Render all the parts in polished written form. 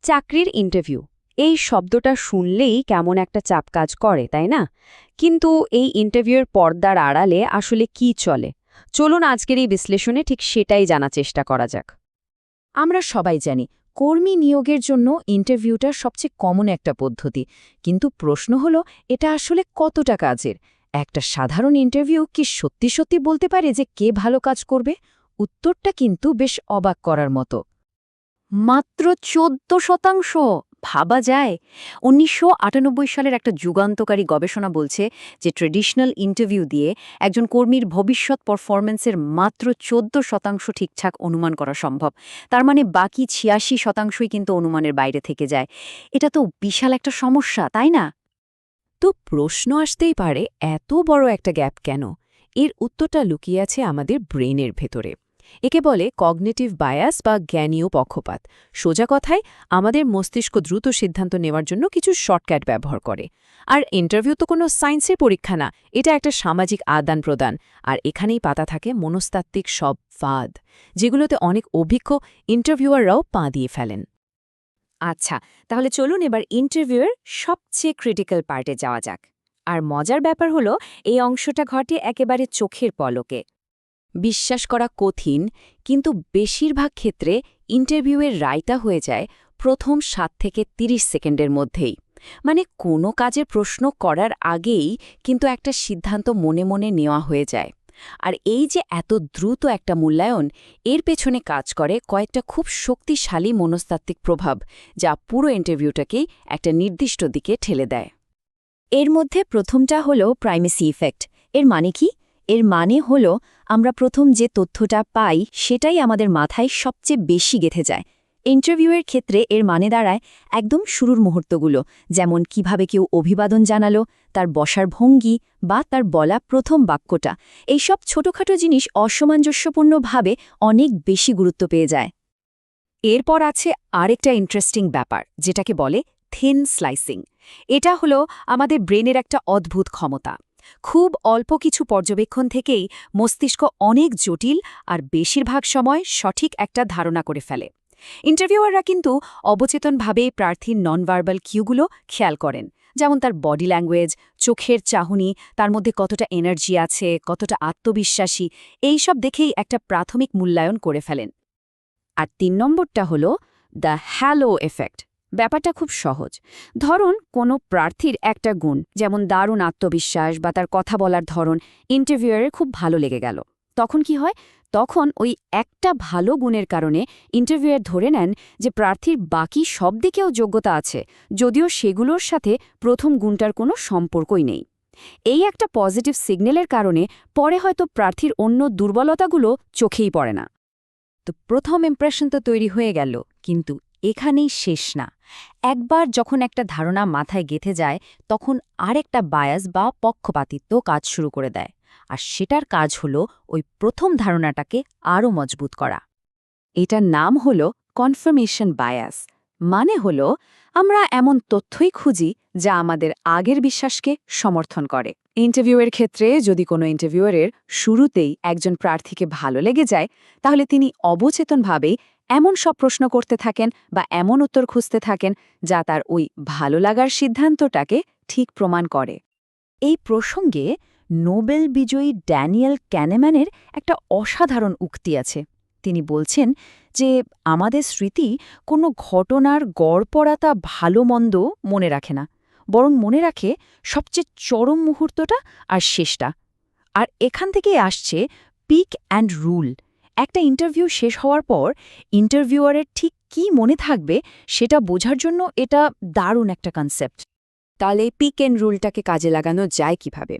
চাকরির ইন্টারভিউ এই শব্দটা শুনলেই কেমন একটা চাপ কাজ করে তাই না? কিন্তু এই ইন্টারভিউয়ের পর্দার আড়ালে আসলে কি চলে? চলুন আজকের এই বিশ্লেষণে ঠিক সেটাই জানার চেষ্টা করা যাক। আমরা সবাই জানি কর্মী নিয়োগের জন্য ইন্টারভিউটা সবচেয়ে কমন একটা পদ্ধতি, কিন্তু প্রশ্ন হলো এটা আসলে কতটা কাজের। একটা সাধারণ ইন্টারভিউ কি সত্যি সত্যি বলতে পারে যে কে ভালো কাজ করবে? উত্তরটা কিন্তু বেশ অবাক করার মতো। মাত্র 14%! ভাবা যায়? ১৯৯৮ সালের একটা যুগান্তকারী গবেষণা বলছে যে ট্রেডিশনাল ইন্টারভিউ দিয়ে একজন কর্মীর ভবিষ্যৎ পারফরম্যান্সের মাত্র ১৪% ঠিকঠাক অনুমান করা সম্ভব। তার মানে বাকি ৮৬%ই কিন্তু অনুমানের বাইরে থেকে যায়। এটা তো বিশাল একটা সমস্যা, তাই না? তো প্রশ্ন আসতেই পারে, এত বড় একটা গ্যাপ কেন? এর উত্তরটা লুকিয়ে আছে আমাদের ব্রেনের ভেতরে। একে বলে কগনিটিভ বায়াস বা জ্ঞানীয় পক্ষপাত। সোজা কথায় আমাদের মস্তিষ্ক দ্রুত সিদ্ধান্ত নেওয়ার জন্য কিছু শর্টকাট ব্যবহার করে। আর ইন্টারভিউ তো কোনো সায়েন্সের পরীক্ষা না, এটা একটা সামাজিক আদান প্রদান। আর এখানেই পাতা থাকে মনস্তাত্ত্বিক সব ফাঁদ, যেগুলোতে অনেক অভিজ্ঞ ইন্টারভিউয়াররাও পা দিয়ে ফেলেন। আচ্ছা, তাহলে চলুন এবার ইন্টারভিউয়ের সবচেয়ে ক্রিটিক্যাল পার্টে যাওয়া যাক। আর মজার ব্যাপার হলো এই অংশটা ঘটে একেবারে চোখের পলকে। বিশ্বাস করা কঠিন, কিন্তু বেশিরভাগ ক্ষেত্রে ইন্টারভিউয়ের রায়টা হয়ে যায় প্রথম ৭ থেকে ৩০ সেকেন্ডের মধ্যেই। মানে কোনো কাজের প্রশ্ন করার আগেই কিন্তু একটা সিদ্ধান্ত মনে মনে নেওয়া হয়ে যায়। আর এই যে এত দ্রুত একটা মূল্যায়ন, এর পেছনে কাজ করে কয়েকটা খুব শক্তিশালী মনস্তাত্ত্বিক প্রভাব, যা পুরো ইন্টারভিউটাকেই একটা নির্দিষ্ট দিকে ঠেলে দেয়। এর মধ্যে প্রথমটা হলো প্রাইমেসি ইফেক্ট। এর মানে কি? এর মানে হলো আমরা প্রথম যে তথ্যটা পাই সেটাই আমাদের মাথায় সবচেয়ে বেশি গেঁথে যায়। ইন্টারভিউয়ের ক্ষেত্রে এর মানে দাঁড়ায় একদম শুরুর মুহূর্তগুলো, যেমন কিভাবে কেউ অভিবাদন জানালো, তার বসার ভঙ্গি বা তার বলা প্রথম বাক্যটা। এইসব ছোটখাটো জিনিস অসামঞ্জস্যপূর্ণভাবে অনেক বেশি গুরুত্ব পেয়ে যায়। এরপর আছে আরেকটা ইন্টারেস্টিং ব্যাপার, যেটাকে বলে থিন স্লাইসিং। এটা হলো আমাদের ব্রেনের একটা অদ্ভুত ক্ষমতা। খুব অল্প কিছু পর্যবেক্ষণ থেকেই মস্তিষ্ক অনেক জটিল আর বেশিরভাগ সময় সঠিক একটা ধারণা করে ফেলে। ইন্টারভিউয়াররা কিন্তু অবচেতনভাবে প্রার্থীর ননভার্বাল কিউগুলো খেয়াল করেন, যেমন তার বডি ল্যাঙ্গুয়েজ, চোখের চাহনি, তার মধ্যে কতটা এনার্জি আছে, কতটা আত্মবিশ্বাসী, এই সব দেখেই একটা প্রাথমিক মূল্যায়ন করে ফেলেন। আর ৩ নম্বরটা হলো দ্য হ্যালো এফেক্ট। ব্যাপারটা খুব সহজ। ধরুন কোনো প্রার্থীর একটা গুণ, যেমন দারুণ আত্মবিশ্বাস বা তার কথা বলার ধরন, ইন্টারভিউয়ারের খুব ভালো লেগে গেল। তখন কি হয়? তখন ওই একটা ভালো গুণের কারণে ইন্টারভিউয়ার ধরে নেন যে প্রার্থীর বাকি সব দিকেও যোগ্যতা আছে, যদিও সেগুলোর সাথে প্রথম গুণটার কোনো সম্পর্কই নেই। এই একটা পজিটিভ সিগন্যালের কারণে পরে হয়তো প্রার্থীর অন্য দুর্বলতাগুলো চোখেই পড়ে না। তো প্রথম ইমপ্রেশন তো তৈরি হয়ে গেল, কিন্তু এখানেই শেষ না। একবার যখন একটা ধারণা মাথায় গেঁথে যায়, তখন আরেকটা বায়াস বা পক্ষপাতিত্ব কাজ শুরু করে দেয়। আর সেটার কাজ হলো ওই প্রথম ধারণাটাকে আরও মজবুত করা। এটার নাম হলো কনফার্মেশন বায়াস। মানে হলো আমরা এমন তথ্যই খুঁজি যা আমাদের আগের বিশ্বাসকে সমর্থন করে। ইন্টারভিউয়ের ক্ষেত্রে যদি কোনো ইন্টারভিউয়ারের শুরুতেই একজন প্রার্থীকে ভালো লেগে যায়, তাহলে তিনি অবচেতনভাবেই এমন সব প্রশ্ন করতে থাকেন বা এমন উত্তর খুঁজতে থাকেন যা তার ওই ভালো লাগার সিদ্ধান্তটাকে ঠিক প্রমাণ করে। এই প্রসঙ্গে নোবেল বিজয়ী ড্যানিয়েল ক্যানেম্যানের একটা অসাধারণ উক্তি আছে। তিনি বলছেন যে আমাদের স্মৃতি কোনো ঘটনার গড়পড়াতা ভালো মন্দ মনে রাখে না, বরং মনে রাখে সবচেয়ে চরম মুহূর্তটা আর শেষটা। আর এখান থেকেই আসছে পিক অ্যান্ড রুল। একটা ইন্টারভিউ শেষ হওয়ার পর ইন্টারভিউয়ারের ঠিক কী মনে থাকবে সেটা বোঝার জন্য এটা দারুণ একটা কনসেপ্ট। তাহলে পিক অ্যান্ড রুলটাকে কাজে লাগানো যায় কিভাবে?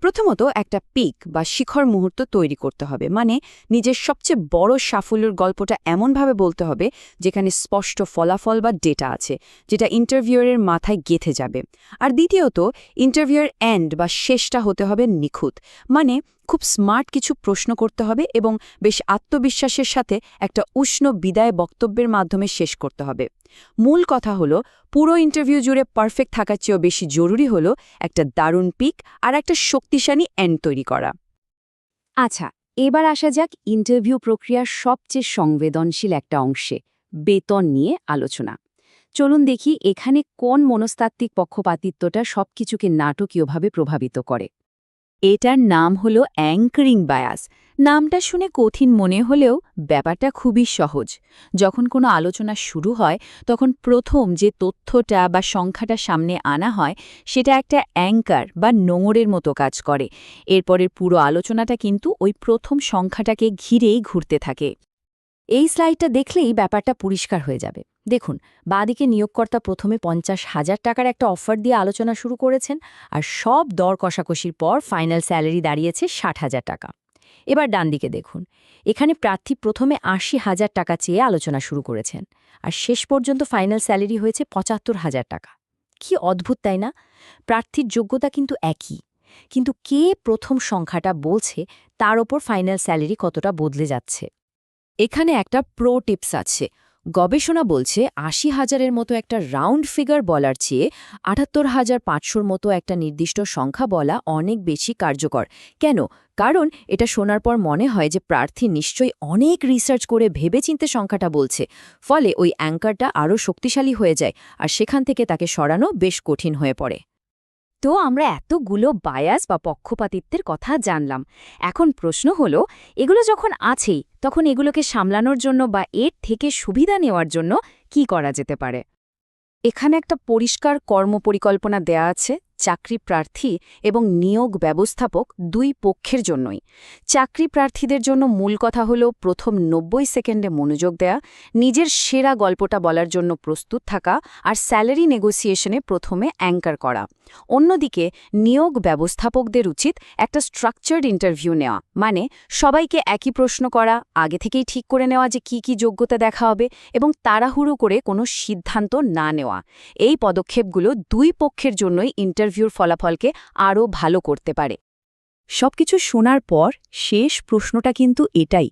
প্রথমত একটা পিক বা শিখর মুহূর্ত তৈরি করতে হবে, মানে নিজের সবচেয়ে বড় সাফল্যের গল্পটা এমনভাবে বলতে হবে যেখানে স্পষ্ট ফলাফল বা ডেটা আছে, যেটা ইন্টারভিউয়ারের মাথায় গেঁথে যাবে। আর দ্বিতীয়ত ইন্টারভিউয়ের এন্ড বা শেষটা হতে হবে নিখুঁত, মানে খুব স্মার্ট কিছু প্রশ্ন করতে হবে এবং বেশ আত্মবিশ্বাসের সাথে একটা উষ্ণ বিদায় বক্তব্যের মাধ্যমে শেষ করতে হবে। মূল কথা হলো পুরো ইন্টারভিউ জুড়ে পারফেক্ট থাকার চেয়েও বেশি জরুরি হলো একটা দারুণ পিক আর একটা শক্তিশালী এন্ড তৈরি করা। আচ্ছা, এবার আসা যাক ইন্টারভিউ প্রক্রিয়ার সবচেয়ে সংবেদনশীল একটা অংশে, বেতন নিয়ে আলোচনা। চলুন দেখি এখানে কোন মনস্তাত্ত্বিক পক্ষপাতিত্বটা সবকিছুকে নাটকীয়ভাবে প্রভাবিত করে। এটার নাম হলো অ্যাঙ্করিং বায়াস। নামটা শুনে কঠিন মনে হলেও ব্যাপারটা খুবই সহজ। যখন কোনো আলোচনা শুরু হয় তখন প্রথম যে তথ্যটা বা সংখ্যাটা সামনে আনা হয় সেটা একটা অ্যাঙ্কার বা নোঙরের মতো কাজ করে। এরপরের পুরো আলোচনাটা কিন্তু ওই প্রথম সংখ্যাটাকে ঘিরেই ঘুরতে থাকে। এই স্লাইডটা দেখলেই ব্যাপারটা পরিষ্কার হয়ে যাবে। দেখুন, বাঁদিকে নিয়োগকর্তা প্রথমে 50,000 টাকার একটা অফার দিয়ে আলোচনা শুরু করেছেন, আর সব দর কষাকষির পর ফাইনাল স্যালারি দাঁড়িয়েছে 60,000 টাকা। এবার ডান দিকে দেখুন, এখানে প্রার্থী প্রথমে 80,000 টাকা চেয়ে আলোচনা শুরু করেছেন, আর শেষ পর্যন্ত ফাইনাল স্যালারি হয়েছে 75,000 টাকা। কি অদ্ভুত, তাই না? প্রার্থীর যোগ্যতা কিন্তু একই, কিন্তু কে প্রথম সংখ্যাটা বলছে তার ওপর ফাইনাল স্যালারি কতটা বদলে যাচ্ছে। এখানে একটা প্রো টিপস আছে। গবেষণা বলছে 80,000-এর মতো একটা রাউন্ড ফিগার বলার চেয়ে 78,500-র মতো একটা নির্দিষ্ট সংখ্যা বলা অনেক বেশি কার্যকর। কেন? কারণ এটা শোনার পর মনে হয় যে প্রার্থী নিশ্চয়ই অনেক রিসার্চ করে ভেবেচিন্তে সংখ্যাটা বলছে। ফলে ওই অ্যাঙ্কারটা আরও শক্তিশালী হয়ে যায়, আর সেখান থেকে তাকে সরানো বেশ কঠিন হয়ে পড়ে। তো আমরা এতগুলো বায়াস বা পক্ষপাতিত্বের কথা জানলাম। এখন প্রশ্ন হলো, এগুলো যখন আছেই তখন এগুলোকে সামলানোর জন্য বা এর থেকে সুবিধা নেওয়ার জন্য কি করা যেতে পারে? এখানে একটা পরিষ্কার কর্মপরিকল্পনা দেয়া আছে চাকরি প্রার্থী এবং নিয়োগ ব্যবস্থাপক দুই পক্ষের জন্যই। চাকরি প্রার্থীদের জন্য মূল কথা হলো প্রথম 90 সেকেন্ডে মনোযোগ দেয়া, নিজের সেরা গল্পটা বলার জন্য প্রস্তুত থাকা, আর স্যালারি নেগোসিয়েশনে প্রথমে অ্যাঙ্কার করা। অন্যদিকে নিয়োগ ব্যবস্থাপকদের উচিত একটা স্ট্রাকচার্ড ইন্টারভিউ নেওয়া, মানে সবাইকে একই প্রশ্ন করা, আগে থেকেই ঠিক করে নেওয়া যে কি যোগ্যতা দেখা হবে, এবং তাড়াহুড়ো করে কোনো সিদ্ধান্ত না নেওয়া। এই পদক্ষেপগুলো দুই পক্ষের জন্যই ইন্টারভিউর ফলাফলকে আরও ভালো করতে পারে। সবকিছু শোনার পর শেষ প্রশ্নটা কিন্তু এটাই,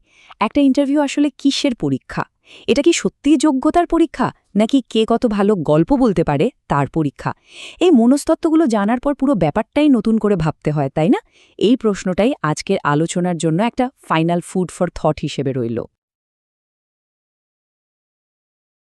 একটা ইন্টারভিউ আসলে কিসের পরীক্ষা? এটা কি সত্যিই যোগ্যতার পরীক্ষা, নাকি কে কত ভালো গল্প বলতে পারে তার পরীক্ষা? এই মনস্তত্ত্বগুলো জানার পর পুরো ব্যাপারটাই নতুন করে ভাবতে হয়, তাই না? এই প্রশ্নটাই আজকের আলোচনার জন্য একটা ফাইনাল ফুড ফর থট হিসেবে রইল।